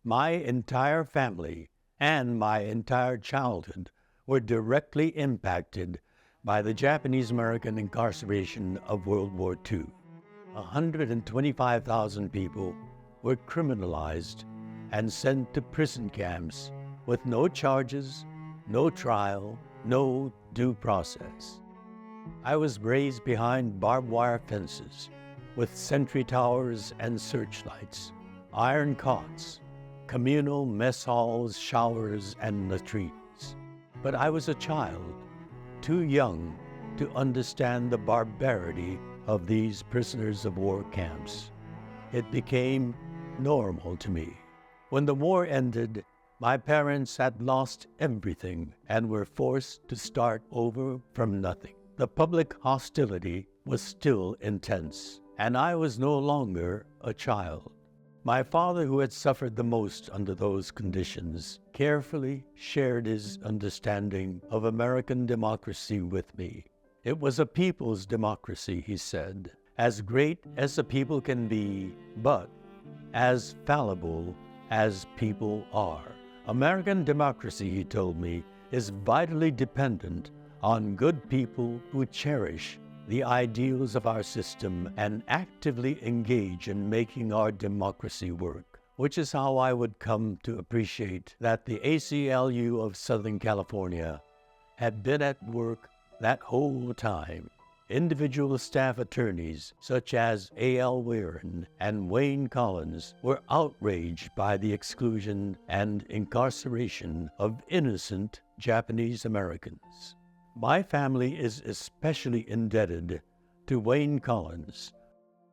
My entire family and my entire childhood were directly impacted by the Japanese-American incarceration of World War II. 125,000 people were criminalized and sent to prison camps with no charges, no trial, no due process. I was raised behind barbed wire fences with sentry towers and searchlights, iron cots, communal mess halls, showers, and latrines. But I was a child, too young to understand the barbarity of these prisoners of war camps. It became normal to me. When the war ended, my parents had lost everything and were forced to start over from nothing. The public hostility was still intense, and I was no longer a child. My father, who had suffered the most under those conditions, carefully shared his understanding of American democracy with me. It was a people's democracy, he said, as great as a people can be, but as fallible as people are. American democracy, he told me, is vitally dependent on good people who cherish the ideals of our system and actively engage in making our democracy work, which is how I would come to appreciate that the ACLU of Southern California had been at work that whole time. Individual staff attorneys such as A.L. Weirin and Wayne Collins were outraged by the exclusion and incarceration of innocent Japanese Americans. My family is especially indebted to Wayne Collins.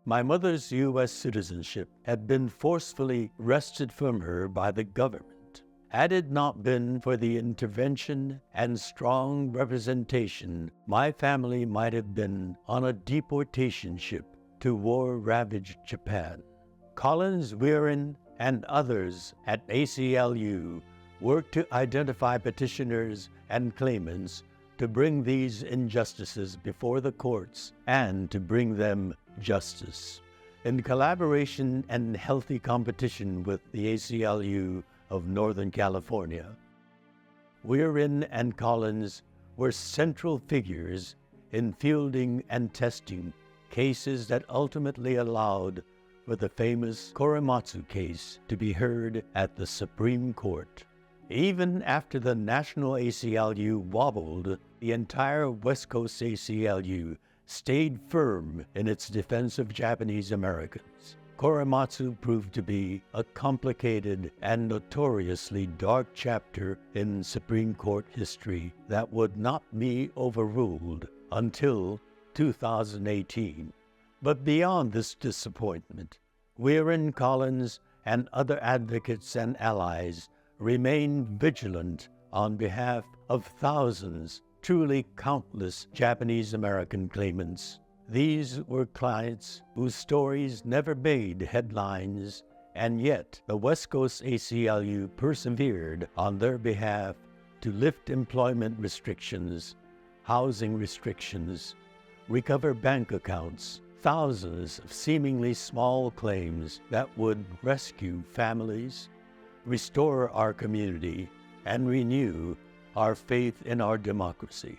My mother's U.S. citizenship had been forcefully wrested from her by the government. Had it not been for the intervention and strong representation, my family might have been on a deportation ship to war-ravaged Japan. Collins, Weirin, and others at ACLU worked to identify petitioners and claimants to bring these injustices before the courts and to bring them justice. In collaboration and healthy competition with the ACLU of Northern California, Weirin and Collins were central figures in fielding and testing cases that ultimately allowed for the famous Korematsu case to be heard at the Supreme Court. Even after the National ACLU wobbled, the entire West Coast ACLU stayed firm in its defense of Japanese Americans. Korematsu proved to be a complicated and notoriously dark chapter in Supreme Court history that would not be overruled until 2018. But beyond this disappointment, Weirin, Collins, and other advocates and allies remained vigilant on behalf of thousands, truly countless Japanese American claimants. These were clients whose stories never made headlines, and yet the West Coast ACLU persevered on their behalf to lift employment restrictions, housing restrictions, recover bank accounts, thousands of seemingly small claims that would rescue families, restore our community, and renew our faith in our democracy.